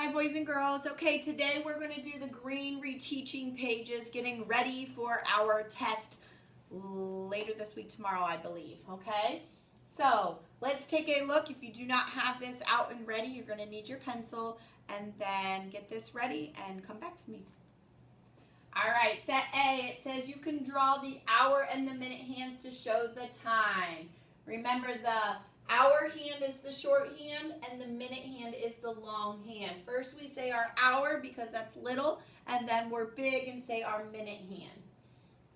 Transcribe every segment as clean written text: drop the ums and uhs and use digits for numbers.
Hi, boys and girls. Okay, today we're going to do the green reteaching pages, getting ready for our test later this week, tomorrow, I believe. Okay, so let's take a look. If you do not have this out and ready, you're going to need your pencil, and then get this ready and come back to me. All right, set A, it says you can draw the hour and the minute hands to show the time. Remember, the hour hand is the short hand and the minute hand is the long hand. First we say our hour because that's little, and then we're big and say our minute hand.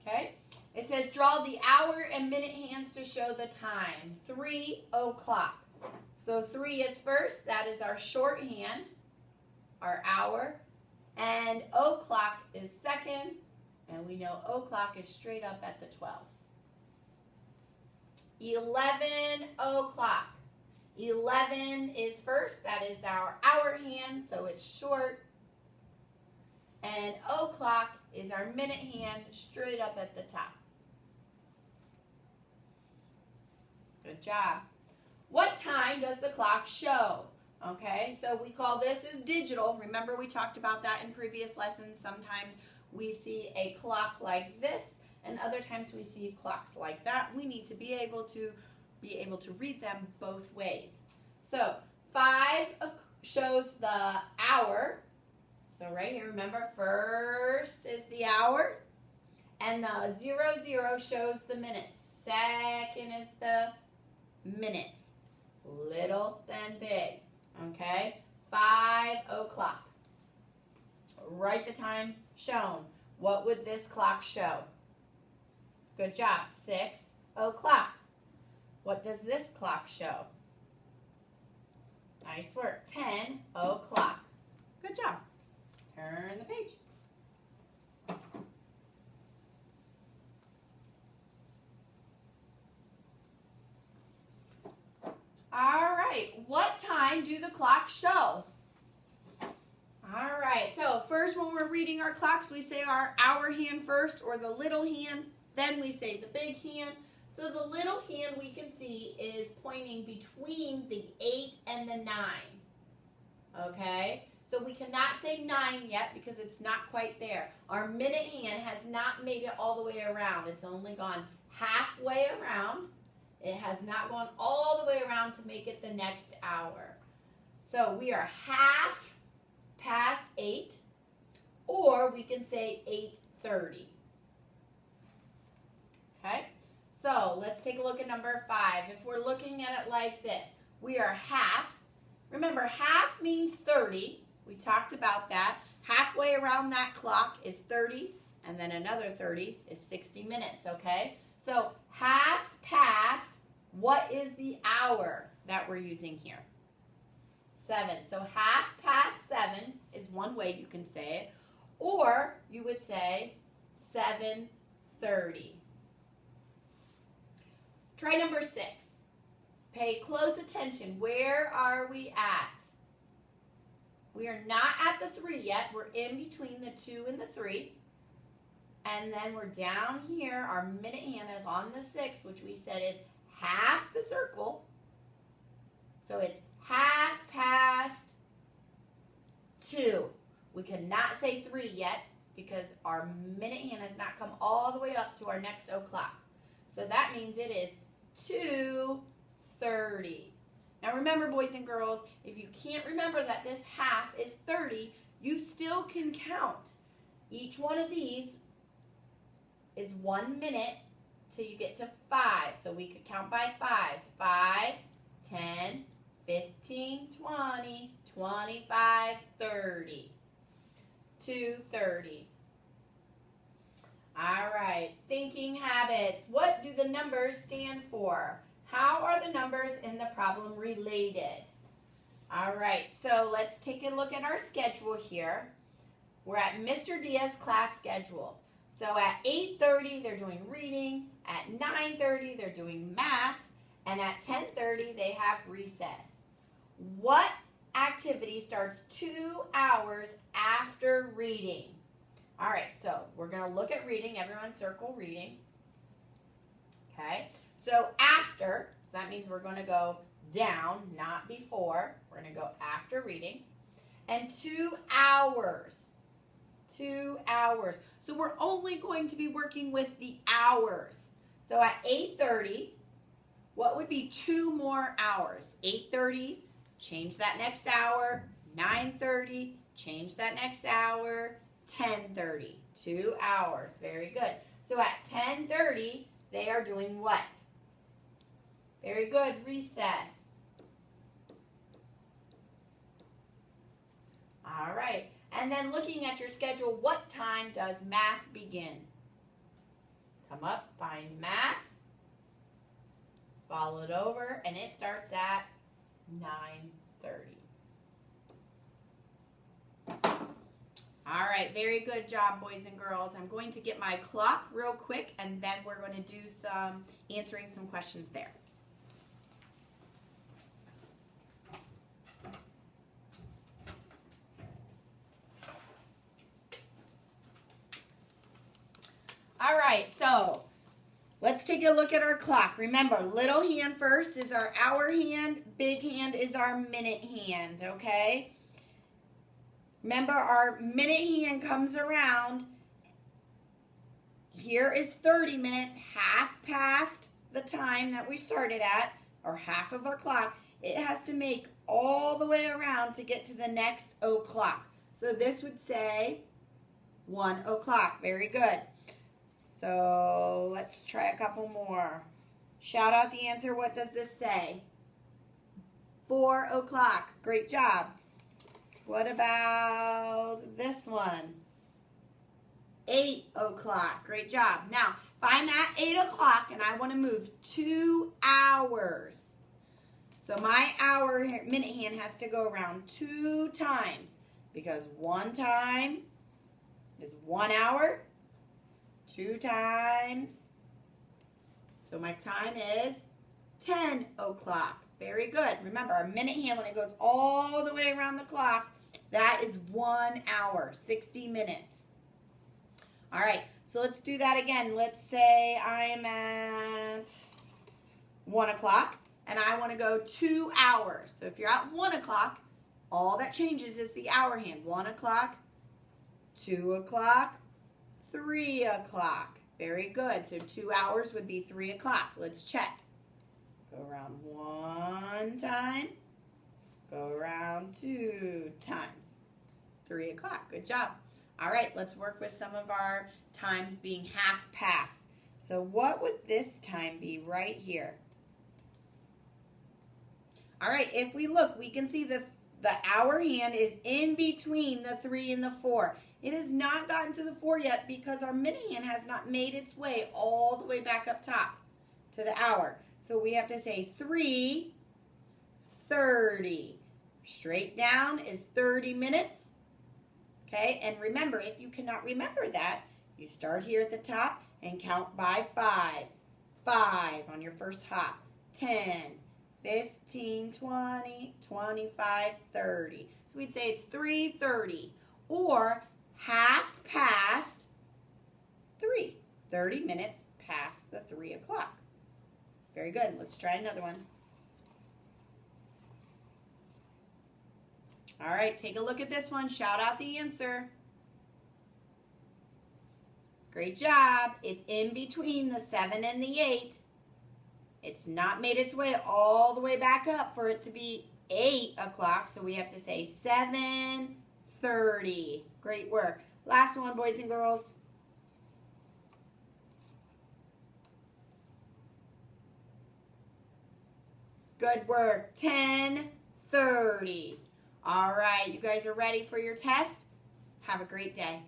Okay? It says draw the hour and minute hands to show the time. 3 o'clock. So 3 is first, that is our short hand, our hour, and o'clock is second, and we know o'clock is straight up at the 12. 11 o'clock. 11 is first, that is our hour hand, so it's short. And o'clock is our minute hand, straight up at the top. Good job. What time does the clock show? Okay, so we call this as digital. Remember, we talked about that in previous lessons. Sometimes we see a clock like this, and other times we see clocks like that. We need to be able to read them both ways. So 5 shows the hour. So right here, remember, first is the hour, and the 00 shows the minutes. Second is the minutes. Little then big. Okay, 5 o'clock. Write the time shown. What would this clock show? Good job, 6 o'clock. What does this clock show? Nice work, 10 o'clock. Good job. Turn the page. All right, what time do the clocks show? All right, so first when we're reading our clocks, we say our hour hand first, or the little hand, then we say the big hand. So the little hand we can see is pointing between the 8 and the 9. Okay, so we cannot say 9 yet because it's not quite there. Our minute hand has not made it all the way around. It's only gone halfway around. It has not gone all the way around to make it the next hour. So we are half past 8, or we can say 8:30. Okay, so let's take a look at number 5. If we're looking at it like this, we are half. Remember, half means 30. We talked about that. Halfway around that clock is 30, and then another 30 is 60 minutes, okay? So half past, what is the hour that we're using here? 7. So half past 7 is one way you can say it, or you would say 7:30. Try number 6. Pay close attention. Where are we at? We are not at the 3 yet. We're in between the 2 and the 3. And then we're down here. Our minute hand is on the 6, which we said is half the circle. So it's half past 2. We cannot say 3 yet because our minute hand has not come all the way up to our next o'clock. So that means it is 2:30. Now remember, boys and girls, if you can't remember that this half is 30, you still can count. Each one of these is 1 minute till you get to 5. So we could count by 5s. 5, 10, 15, 20, 25, 30. 2:30. All right, thinking habits. What do the numbers stand for? How are the numbers in the problem related? All right, so let's take a look at our schedule here. We're at Mr. Diaz's class schedule. So at 8:30, they're doing reading. At 9:30, they're doing math. And at 10:30, they have recess. What activity starts 2 hours after reading? All right, so we're going to look at reading. Everyone circle reading. Okay, so after, so that means we're going to go down, not before. We're going to go after reading. and 2 hours. 2 hours. So we're only going to be working with the hours. So at 8:30, what would be 2 more hours? 8:30, change that next hour. 9:30, change that next hour. 10:30, 2 hours. Very good. So at 10:30, they are doing what? Very good, recess. All right. And then looking at your schedule, what time does math begin? Come up, find math, follow it over, and it starts at 9:30. All right, very good job, boys and girls. I'm going to get my clock real quick, and then we're going to do some answering some questions there. All right, so let's take a look at our clock. Remember, little hand first is our hour hand, big hand is our minute hand, okay? Remember, our minute hand comes around. Here is 30 minutes, half past the time that we started at, or half of our clock. It has to make all the way around to get to the next o'clock. So this would say 1 o'clock. Very good. So let's try a couple more. Shout out the answer. What does this say? 4 o'clock. Great job. What about this one? 8 o'clock. Great job. Now, if I'm at 8 o'clock and I want to move 2 hours, so my hour minute hand has to go around 2 times, because 1 time is 1 hour, 2 times, so my time is 10 o'clock. Very good. Remember, our minute hand, when it goes all the way around the clock, that is 1 hour, 60 minutes. All right, so let's do that again. Let's say I am at 1 o'clock and I want to go 2 hours. So if you're at 1 o'clock, all that changes is the hour hand. 1 o'clock, 2 o'clock, 3 o'clock. Very good. So 2 hours would be 3 o'clock. Let's check. Go around 1 time. Go around 2 times. 3 o'clock. Good job. All right, let's work with some of our times being half past. So what would this time be right here? All right, if we look, we can see the hour hand is in between the 3 and the 4. It has not gotten to the 4 yet because our minute hand has not made its way all the way back up top to the hour. So we have to say 3:30. Straight down is 30 minutes. Okay, and remember, if you cannot remember that, you start here at the top and count by 5s. 5 on your first hop. 10, 15, 20, 25, 30. So we'd say it's 3:30 or half past 3. 30 minutes past the 3 o'clock. Very good. Let's try another one. All right, take a look at this one. Shout out the answer. Great job. It's in between the 7 and the 8. It's not made its way all the way back up for it to be 8 o'clock, so we have to say 7:30. Great work. Last one, boys and girls. Good work. 10:30. All right, you guys are ready for your test? Have a great day.